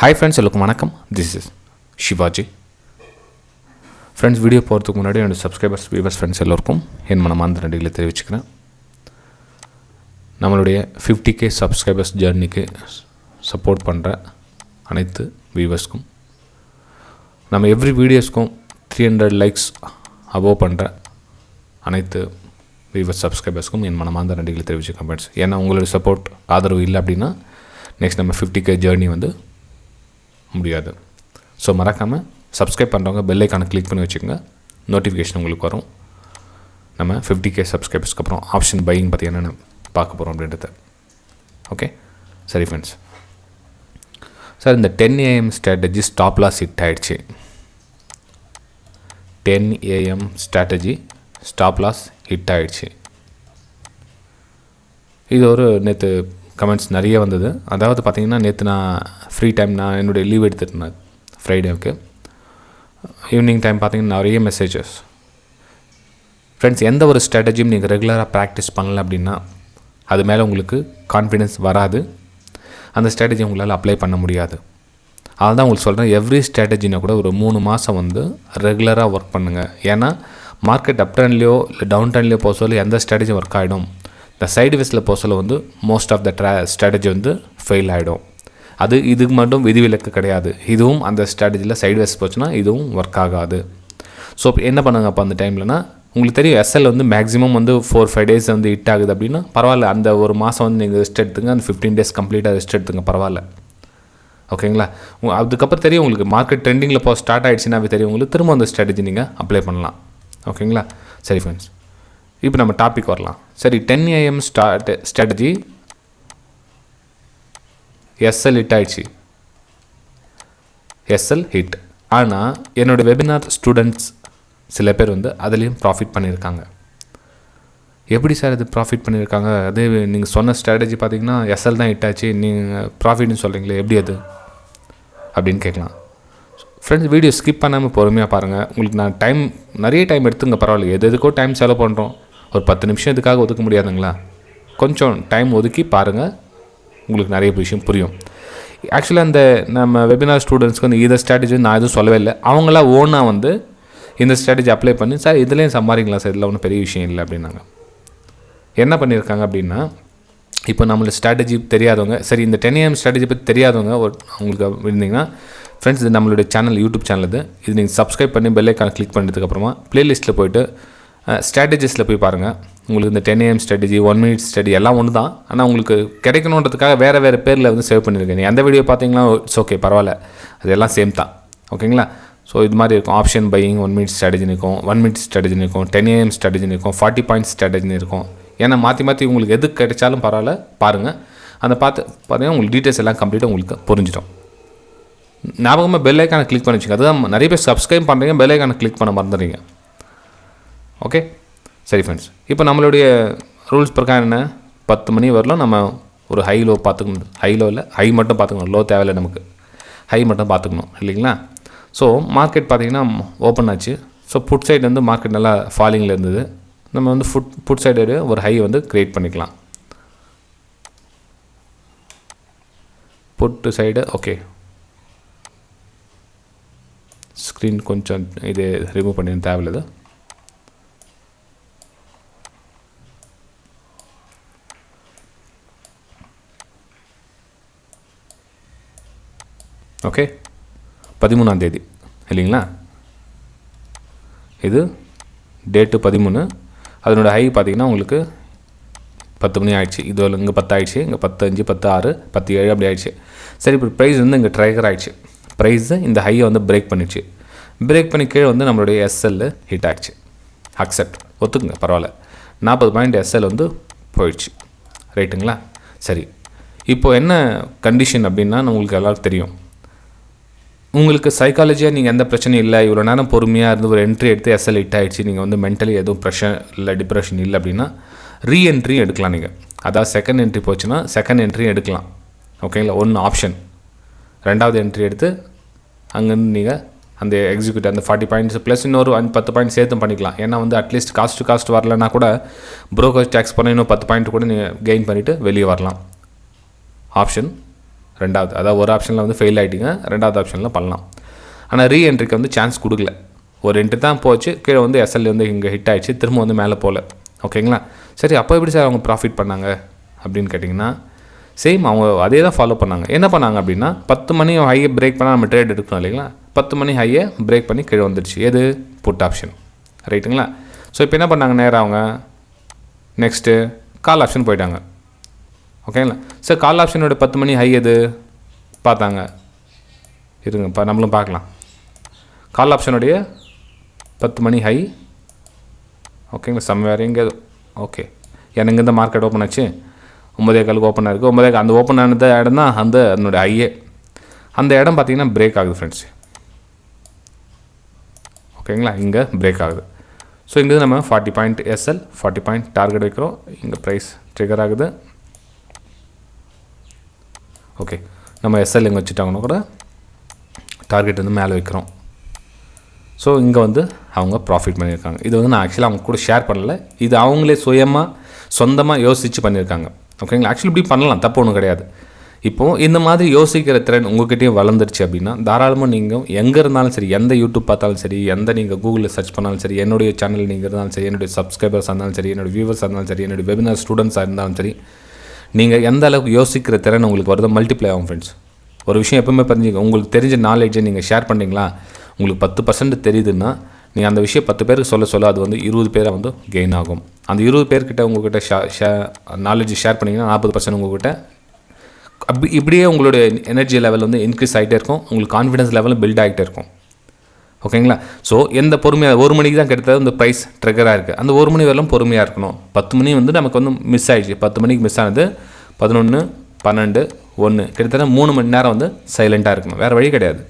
Hi friends, welcome vanakkam. This is Shivaji. Friends, video போறதுக்கு முன்னாடி என்னோட subscribers, viewers, friends எல்லாருக்கும் என் மனமார்ந்த நன்றிகளை தெரிவிச்சுக்கிறேன். நம்மளுடைய 50k subscribers ஜர்னிக்கு சப்போர்ட் பண்ணுற அனைத்து வியூவர்ஸ்க்கும், நம்ம எவ்ரி வீடியோஸ்க்கும் 300 லைக்ஸ் அபோவ் பண்ணுற அனைத்து வியூவர்ஸ் சப்ஸ்கிரைபர்ஸ்க்கும் என் மனமார்ந்த நன்றிகளை தெரிவிச்சுக்கிறேன் ஃப்ரெண்ட்ஸ். ஏன்னா உங்களுடைய சப்போர்ட் ஆதரவு இல்லை அப்படின்னா நெக்ஸ்ட் நம்ம 50k ஜர்னி வந்து முடியாது. ஸோ மறக்காமல் சப்ஸ்கிரைப் பண்ணுறவங்க பெல் ஐக்கானை கிளிக் பண்ணி வச்சுக்கோங்க, நோட்டிஃபிகேஷன் உங்களுக்கு வரும். நம்ம 50k சப்ஸ்கிரைபர்ஸ்க்கு அப்புறம் ஆப்ஷன் பையிங் பற்றி என்னென்ன பார்க்க போகிறோம் அப்படின்றத. ஓகே, சரி ஃப்ரெண்ட்ஸ். சார், இந்த 10 AM strategy stop loss hit ஆகிடுச்சு. 10 AM strategy stop loss hit ஆகிடுச்சு. இது ஒரு நேற்று கமெண்ட்ஸ் நிறைய வந்தது. அதாவது பார்த்திங்கன்னா, நேற்று நான் ஃப்ரீ டைம் நான் என்னுடைய லீவ் எடுத்துருந்தேன் ஃப்ரைடேவுக்கு. ஈவினிங் டைம் பார்த்திங்கன்னா நிறைய மெசேஜஸ். ஃப்ரெண்ட்ஸ், எந்த ஒரு ஸ்ட்ராட்டஜியும் நீங்கள் ரெகுலராக ப்ராக்டிஸ் பண்ணல அப்படின்னா அது மேலே உங்களுக்கு கான்ஃபிடென்ஸ் வராது, அந்த ஸ்ட்ராட்டஜி உங்களால் அப்ளை பண்ண முடியாது. அதுதான் உங்களுக்கு சொல்கிறேன், எவ்ரி ஸ்ட்ராட்டஜினா கூட ஒரு 3 மாதம் வந்து ரெகுலராக ஒர்க் பண்ணுங்கள். ஏன்னா மார்க்கெட் அப் ட்ரெண்ட்லேயோ இல்லை டவுன் ட்ரெண்ட்லேயோ போக சொல்ல எந்த ஸ்ட்ராட்டஜியும் ஒர்க் ஆகிடும். இந்த சைடு வேஸில் போக சொல்ல வந்து மோஸ்ட் ஆஃப் த ஸ்ட்ராட்டஜி வந்து ஃபெயில் ஆகிடும். அது இதுக்கு மட்டும் விதிவிலக்கு கிடையாது. இதுவும் அந்த ஸ்ட்ராட்டஜியில் சைடு வேஸ் போச்சுன்னா இதுவும் ஒர்க் ஆகாது. ஸோ என்ன பண்ணுங்க அப்போ அந்த டைம்லனா, உங்களுக்கு தெரியும் எஸ்எல் வந்து மேக்ஸிமம் வந்து 4-5 டேஸ் வந்து ஹிட் ஆகுது அப்படின்னா பரவாயில்ல. அந்த ஒரு மாதம் வந்து நீங்கள் ரெஸ்ட் எடுத்துங்க, அந்த 15 டேஸ் கம்ப்ளீட்டாக ரெஸ்ட் எடுத்துங்க, பரவாயில்ல. ஓகேங்களா? அதுக்கப்புறம் தெரியும் உங்களுக்கு மார்க்கெட் ட்ரெண்டிங்கில் இப்போ ஸ்டார்ட் ஆகிடுச்சுன்னா தெரியும் உங்களுக்கு, திரும்ப அந்த ஸ்ட்ராட்டஜி நீங்கள் அப்ளை பண்ணலாம். ஓகேங்களா? சரி ஃப்ரெண்ட்ஸ், இப்போ நம்ம டாபிக் வரலாம். சரி, 10 AM ஸ்ட்ராட்டஜி எஸ்எல் ஹிட் ஆயிடுச்சு. SL hit. ஆனால் என்னோடய வெபினார் ஸ்டூடெண்ட்ஸ் சில பேர் வந்து அதுலேயும் ப்ராஃபிட் பண்ணியிருக்காங்க. எப்படி சார் இது ப்ராஃபிட் பண்ணியிருக்காங்க? அதே நீங்கள் சொன்ன ஸ்ட்ராட்டஜி பார்த்தீங்கன்னா எஸ்எல் தான் ஹிட் ஆச்சு, நீங்கள் ப்ராஃபிட்னு சொல்கிறீங்களே, எப்படி அது அப்படின்னு கேட்கலாம். ஃப்ரெண்ட்ஸ், வீடியோ ஸ்கிப் பண்ணாமல் பொறுமையாக பாருங்கள். உங்களுக்கு நான் நிறைய டைம் எடுத்துங்க, பரவாயில்ல. எதுக்கோ டைம் செலவு பண்ணுறோம், ஒரு 10 நிமிஷம் இதுக்காக ஒதுக்க முடியாதுங்களா? கொஞ்சம் டைம் ஒதுக்கி பாருங்கள், உங்களுக்கு நிறைய விஷயம் புரியும். ஆக்சுவலாக அந்த நம்ம வெபினார் ஸ்டூடெண்ட்ஸ்க்கு வந்து இதை ஸ்ட்ராட்டஜி நான் எதுவும் சொல்லவே இல்லை. அவங்களா ஓனாக வந்து இந்த ஸ்ட்ராட்டஜி அப்ளை பண்ணி, சார் இதுலேயும் சம்பாதிக்கலாம் சார், இதில் ஒன்றும் பெரிய விஷயம் இல்லை அப்படின்னாங்க. என்ன பண்ணியிருக்காங்க அப்படின்னா, இப்போ நம்மளுக்கு ஸ்ட்ராட்டஜி தெரியாதவங்க, சரி இந்த 10 AM ஸ்ட்ராட்டஜி பற்றி தெரியாதவங்க உங்களுக்கு இருந்தீங்கன்னா ஃப்ரெண்ட்ஸ், இது நம்மளுடைய சேனல், யூடியூப் சேனல் இது நீங்கள் சப்ஸ்கிரைப் பண்ணி பெல் ஐக்கானை கிளிக் பண்ணதுக்கப்புறமா ப்ளேலிஸ்ட்டில் போய்ட்டு ஸ்ட்ராட்டஜிஸில் போய் பாருங்கள். உங்களுக்கு இந்த 10 AM ஸ்ட்ராட்டஜி, 1 minute ஸ்ட்ராட்டஜி எல்லாம் ஒன்று தான். ஆனால் உங்களுக்கு கிடைக்கணுன்றதுக்காக வேறு பேரில் வந்து சேவ் பண்ணியிருக்கேன். எந்த வீடியோ பார்த்தீங்கன்னா இட்ஸ் ஓகே, பரவாயில்ல, அது எல்லாம் சேம் தான். ஓகேங்களா? ஸோ இது மாதிரி இருக்கும். ஆப்ஷன் பையிங் 1 minute ஸ்ட்ராட்டஜின்னு இருக்கும், 1 minute ஸ்ட்ராட்டஜின்னு இருக்கும், 10 AM ஸ்ட்ராட்டஜின்னு இருக்கும், 40 பாயிண்ட்ஸ் ஸ்ட்ராட்டஜின்னு இருக்கும். ஏன்னா மாற்றி உங்களுக்கு எது கிடைச்சாலும் பரவாயில்ல, பாருங்கள். அந்த பார்த்தீங்கன்னா உங்களுக்கு டீட்டெயில்ஸ் எல்லாம் கம்ப்ளீட்டாக உங்களுக்கு புரிஞ்சிடும். ஞாபகமாக பெல் ஐக்கானை கிளிக் பண்ணி வச்சுங்க. அதுதான் நிறைய பேர் சப்ஸ்கிரைப் பண்ணுறீங்க, பெல் ஐக்கானை கிளிக் பண்ண மறந்துடுறீங்க. ஓகே, சரி ஃப்ரெண்ட்ஸ், இப்போ நம்மளுடைய ரூல்ஸ் பிரகாரம் என்ன, 10 மணி வரலாம் நம்ம ஒரு ஹை லோ பார்த்துக்கணும். ஹை மட்டும் பார்த்துக்கணும், லோ தேவையில்லை, நமக்கு ஹை மட்டும் பார்த்துக்கணும் இல்லைங்களா? ஸோ மார்க்கெட் பார்த்திங்கன்னா ஓப்பன் ஆச்சு. ஸோ புட் சைடு வந்து மார்க்கெட் நல்லா ஃபாலிங்கில் இருந்தது. நம்ம வந்து புட் சைடு ஒரு ஹை வந்து க்ரியேட் பண்ணிக்கலாம். புட்டு சைடு ஓகே, ஸ்க்ரீன் கொஞ்சம் இது ரிமூவ் பண்ணி தேவையில்லை. ஓகே, 13ஆம் தேதி இல்லைங்களா? இது டேட்டு 13. அதனோட ஹை பார்த்திங்கன்னா உங்களுக்கு 10 மணி ஆகிடுச்சு. இது இங்கே 10 ஆகிடுச்சு, இங்கே 10:05, 10:06, 10:07 அப்படி ஆகிடுச்சு. சரி, இப்போ ப்ரைஸ் வந்து இங்கே ட்ரைகர் ஆகிடுச்சு. ப்ரைஸு இந்த ஹையை வந்து பிரேக் பண்ணிடுச்சு. பிரேக் பண்ணி கீழே வந்து நம்மளுடைய எஸ்எல் ஹிட் ஆகிடுச்சு. அக்செப்ட், ஒத்துக்குங்க, பரவாயில்ல. 40 பாயிண்ட் எஸ்எல் வந்து போயிடுச்சு. ரைட்டுங்களா? சரி, இப்போது என்ன கண்டிஷன் அப்படின்னா உங்களுக்கு எல்லோரும் தெரியும். உங்களுக்கு சைக்காலஜியாக நீங்கள் எந்த பிரச்சனையும் இல்லை, இவ்வளோ நேரம் பொறுமையாக இருந்து ஒரு என்ட்ரி எடுத்து எஸ்எல் ஹிட் ஆகிடுச்சு, நீங்கள் வந்து மென்டலி எதுவும் ப்ரெஷர் இல்லை, டிப்ரெஷன் இல்லை அப்படின்னா ரீஎன்ட்ரி எடுக்கலாம். நீங்கள் அதாவது செகண்ட் என்ட்ரி போச்சுன்னா செகண்ட் என்ட்ரி எடுக்கலாம். ஓகேங்களா? ஒன்று ஆப்ஷன், 2வது என்ட்ரி எடுத்து அங்கேருந்து நீங்கள் அந்த எக்ஸிக்யூட் அந்த 40 பாயிண்ட்ஸ் ப்ளஸ் இன்னொரு 10 பாயிண்ட் சேர்த்து பண்ணிக்கலாம். ஏன்னா வந்து அட்லீஸ்ட் காஸ்ட் வரலன்னா கூட ப்ரோக்கர் டேக்ஸ் பண்ண இன்னும் 10 பாயிண்ட் கூட நீங்கள் கெயின் பண்ணிவிட்டு வெளியே வரலாம். ஆப்ஷன் ரெண்டாவது, அதாவது ஒரு ஆப்ஷனில் வந்து ஃபெயில் ஆகிட்டீங்க, ரெண்டாவது ஆப்ஷனில் பண்ணலாம். ஆனால் ரீஎன்ட்ரிக்கு வந்து சான்ஸ் கொடுக்கல. ஒரு என்ட்ரி தான் போச்சு, கீழே வந்து எஸ்எல் வந்து இங்கே ஹிட் ஆகிடுச்சு, திரும்ப வந்து மேலே போகல. ஓகேங்களா? சரி, அப்போ எப்படி சார் அவங்க ப்ராஃபிட் பண்ணாங்க அப்படின்னு கேட்டிங்கன்னா, சேம் அவங்க அதே தான் ஃபாலோ பண்ணாங்க. என்ன பண்ணாங்க அப்படின்னா, 10 மணி ஹையை பிரேக் பண்ணால் நம்ம ட்ரேட் எடுக்கணும் இல்லைங்களா? 10 மணி ஹையை பிரேக் பண்ணி கீழே வந்துடுச்சு. எது? Put option. ரைட்டுங்களா? ஸோ இப்போ என்ன பண்ணாங்க, நேராக அவங்க நெக்ஸ்ட்டு கால் ஆப்ஷன் போயிட்டாங்க. ஓகேங்களா? சார் கால் ஆப்ஷனோட 10 மணி ஹை எது பார்த்தாங்க? இருங்க நம்மளும் பார்க்கலாம். கால் ஆப்ஷனுடைய 10 மணி ஹை. ஓகேங்களா? சம்வேர் எங்கே? ஓகே, எனக்கு இந்த மார்க்கெட் ஓப்பன் ஆச்சு, 9:15 ஓப்பன் ஆகிருக்கு. 9:15 அந்த ஓப்பன் ஆனது இடம் தான் அதனுடைய ஹையே. அந்த இடம் பார்த்திங்கன்னா பிரேக் ஆகுது ஃப்ரெண்ட்ஸ். ஓகேங்களா? இங்கே பிரேக் ஆகுது. ஸோ இங்கே நம்ம 40 பாயிண்ட் எஸ்எல், 40 பாயிண்ட் டார்கெட் வைக்கிறோம். இங்கே ப்ரைஸ் ட்ரிகர் ஆகுது. ஓகே, நம்ம எஸ்எல் இங்கே வச்சுட்டாங்கன்னா கூட டார்கெட் வந்து மேலே வைக்கிறோம். ஸோ இங்கே வந்து அவங்க ப்ராஃபிட் பண்ணியிருக்காங்க. இது வந்து நான் ஆக்சுவலாக அவங்க கூட ஷேர் பண்ணலை, இது அவங்களே சொந்தமாக யோசித்து பண்ணியிருக்காங்க. ஓகேங்களா? ஆக்சுவலி இப்படி பண்ணலாம், தப்பு ஒன்றும் கிடையாது. இப்போது இந்த மாதிரி யோசிக்கிற திறன் உங்கள்கிட்டயும் வளர்ந்துருச்சு அப்படின்னா தாராளமாக நீங்கள் எங்கே இருந்தாலும் சரி, எந்த யூடியூப் பார்த்தாலும் சரி, எந்த நீங்கள் கூகுளில் சர்ச் பண்ணாலும் சரி, என்னுடைய சேனல் நீங்கள் இருந்தாலும் சரி, என்னுடைய சப்ஸ்கிரைபர்ஸ் இருந்தாலும் சரி, என்னுடைய வியூவர்ஸ் இருந்தாலும் சரி, என்னுடைய வெபினார் ஸ்டூடெண்ட்ஸாக இருந்தாலும் சரி, நீங்கள் எந்த அளவுக்கு யோசிக்கிற திறன் உங்களுக்கு வருதோ மல்டிப்ளை ஆகும் ஃப்ரெண்ட்ஸ். ஒரு விஷயம் எப்பவுமே தெரிஞ்சுங்க, உங்களுக்கு தெரிஞ்ச நாலேஜை நீங்கள் ஷேர் பண்ணிங்களா, உங்களுக்கு 10% தெரியுதுன்னா நீங்கள் அந்த விஷயம் 10 பேருக்கு சொல்ல அது வந்து 20 பேரை வந்து கெயின் ஆகும். அந்த 20 பேர்கிட்ட உங்கள்கிட்ட நாலேஜ் ஷேர் பண்ணிங்கன்னா 40% உங்கள்கிட்ட இப்படியே உங்களுடைய எனர்ஜி லெவல் வந்து இன்க்ரீஸ் ஆகிட்டே இருக்கும், உங்களுக்கு கான்ஃபிடன்ஸ் லெவலும் பில்ட் ஆகிட்டே இருக்கும். ஓகேங்களா? ஸோ எந்த பொறுமையாக 1 மணிக்கு தான் கிட்டத்தட்ட இந்த ப்ரைஸ் ட்ரிகராக இருக்குது, அந்த 1 மணி வரலும் பொறுமையாக இருக்கணும். 10 மணி வந்து நமக்கு வந்து மிஸ் ஆகிடுச்சு. 10 மணிக்கு மிஸ் ஆனது 11, 12, 1 கிட்டத்தட்ட 3 மணி நேரம் வந்து சைலண்ட்டாக இருக்கணும், வேறு வழி கிடையாது.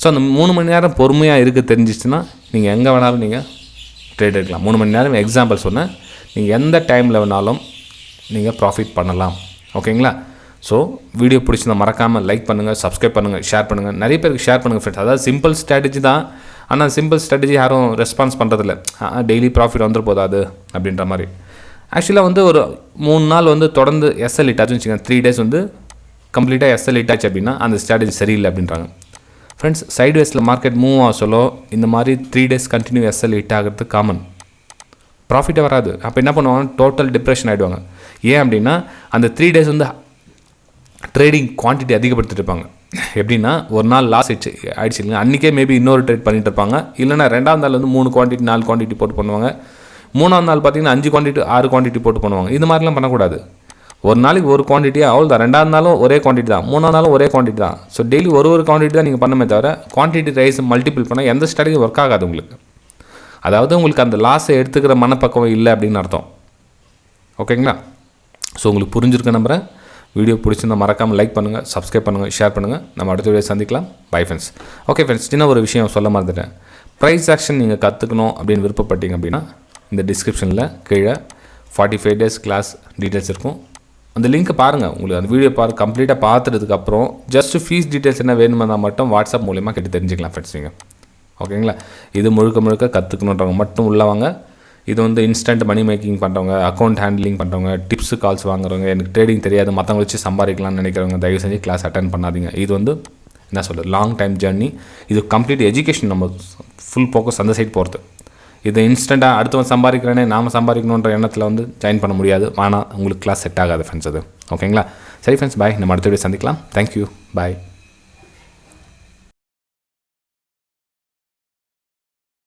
ஸோ அந்த 3 மணி நேரம் பொறுமையாக இருக்குது தெரிஞ்சிச்சுன்னா நீங்கள் எங்கே வேணாலும் நீங்கள் ட்ரேட் எடுக்கலாம். 3 மணி நேரம் எக்ஸாம்பிள் சொன்னேன், நீங்கள் எந்த டைமில் வேணாலும் நீங்கள் ப்ராஃபிட் பண்ணலாம். ஓகேங்களா? ஸோ வீடியோ பிடிச்சிருந்தா மறக்காமல் லைக் பண்ணுங்கள், சப்ஸ்கிரைப் பண்ணுங்கள், ஷேர் பண்ணுங்கள், நிறைய பேருக்கு ஷேர் பண்ணுங்கள் ஃப்ரெண்ட்ஸ். அதாவது சிம்பிள் ஸ்ட்ராட்டஜி தான், ஆனால் சிம்பிள் ஸ்ட்ராட்டஜி யாரும் ரெஸ்பான்ஸ் பண்ணுறதில்ல. டெய்லி ப்ராஃபிட் வந்துட்டு போதாது அப்படின்ற மாதிரி. ஆக்சுவலாக வந்து ஒரு 3 நாள் வந்து தொடர்ந்து எஸ்எல் ஹிட்டாச்சுன்னு வச்சுக்கோங்க, 3 டேஸ் வந்து கம்ப்ளீட்டாக எஸ்எல் ஹிட்டாச்சு அப்படின்னா அந்த ஸ்ட்ராட்டஜி சரியில்லை அப்படின்றாங்க ஃப்ரெண்ட்ஸ். சைட்வேஸில் மார்க்கெட் மூவ் ஆக சொல்ல இந்த மாதிரி 3 டேஸ் கண்டினியூ எஸ்எல் ஹிட் ஆகிறது காமன், ப்ராஃபிட்டே வராது. அப்போ என்ன பண்ணுவாங்க, டோட்டல் டிப்ரெஷன் ஆகிடுவாங்க. ஏன் அப்படின்னா அந்த 3 டேஸ் வந்து ட்ரேடிங் குவான்டிட்டி அதிகப்படுத்திட்டு இருப்பாங்க. எப்படின்னா ஒரு நாள் லாஸ் ஆகிடுச்சு இல்லைங்க, அன்றைக்கே மேபி இன்னொரு ட்ரேட் பண்ணிட்டு இருப்பாங்க. இல்லைனா 2ஆம் நாள் வந்து 3 குவான்டிட்டி 4 குவான்டிட்டி போட்டு பண்ணுவாங்க. 3ஆம் நாள் பார்த்தீங்கன்னா 5 குவான்டிட்டி 6 குவான்டிட்டி போட்டு பண்ணுவாங்க. இது மாதிரிலாம் பண்ணக்கூடாது. ஒரு நாளைக்கு ஒரு குவான்டிட்டியாக அவ்வளோ தான். 2ஆம் நாளும் ஒரே குவான்டிட்டி தான், 3ஆம் நாளும் ஒரே குவான்டிட்டி தான். ஸோ டெய்லி ஒரு குவான்டிட்டி தான் நீங்கள் பண்ணமே தவிர குவான்டிட்டி ரைஸ் மல்டிபிள் பண்ணால் எந்த ஸ்ட்ராட்டஜி ஒர்க் ஆகாது உங்களுக்கு. அதாவது உங்களுக்கு அந்த லாஸை எடுத்துக்கிற மனப்பக்குவம் இல்லை அப்படின்னு அர்த்தம். ஓகேங்களா? ஸோ உங்களுக்கு புரிஞ்சிருக்க நம்புகிறேன். வீடியோ பிடிச்சிருந்தா மறக்காமல் லைக் பண்ணுங்கள், சப்ஸ்கிரைப் பண்ணுங்கள், ஷேர் பண்ணுங்கள். நம்ம அடுத்த வீடியோ சந்திக்கலாம். Bye friends. ஓகே ஃப்ரெண்ட்ஸ், சின்ன ஒரு விஷயம் சொல்ல மறந்துட்டேன். ப்ரைஸ் ஆக்ஷன் நீங்கள் கற்றுக்கணும் அப்படின்னு விருப்பப்பட்டீங்க அப்படின்னா இந்த டிஸ்கிரிப்ஷனில் கீழே 45 டேஸ் கிளாஸ் டீட்டெயில்ஸ் இருக்கும். அந்த லிங்க்கை பாருங்கள். உங்களுக்கு அந்த வீடியோ கம்ப்ளீட்டாக பார்த்துட்டதுக்கப்புறம் ஜஸ்ட் ஃபீஸ் டீட்டெயில்ஸ் என்ன வேணுமென்னா மட்டும் வாட்ஸ்அப் மூலிமா கேட்டு தெரிஞ்சுக்கலாம் ஃப்ரெண்ட்ஸ் நீங்கள். ஓகேங்களா? இது முழுக்க கற்றுக்கணுன்றவங்க மட்டும் உள்ளவாங்க. இது வந்து இன்ஸ்டன்ட் மணி மேக்கிங் பண்ணுறவங்க, அக்கௌண்ட் ஹேண்ட்லிங் பண்ணுறவங்க, டிப்ஸு கால்ஸ் வாங்குறவங்க, எனக்கு ட்ரேடிங் தெரியாது மற்றவங்க வச்சு சம்பாதிக்கலாம்னு நினைக்கிறவங்க தயவு செஞ்சு கிளாஸ் அட்டன் பண்ணாதீங்க. இது வந்து என்ன சொல்கிறது, லாங் டைம் ஜர்னி. இது கம்ப்ளீட் எஜுகேஷன், நம்ம ஃபுல் ஃபோக்கஸ் அந்த சைட் போகிறது. இது இன்ஸ்டண்ட்டாக அடுத்தவன் சம்பாதிக்கிறேனே நாம் சம்பாதிக்கணுன்ற எண்ணத்தில் வந்து ஜாயின் பண்ண முடியாது. ஆனால் உங்களுக்கு கிளாஸ் செட் ஆகாது ஃப்ரெண்ட்ஸ் அது. ஓகேங்களா? சரி ஃப்ரெண்ட்ஸ், பாய். நம்ம அடுத்த வீடியோ சந்திக்கலாம். தேங்க்யூ, பாய்.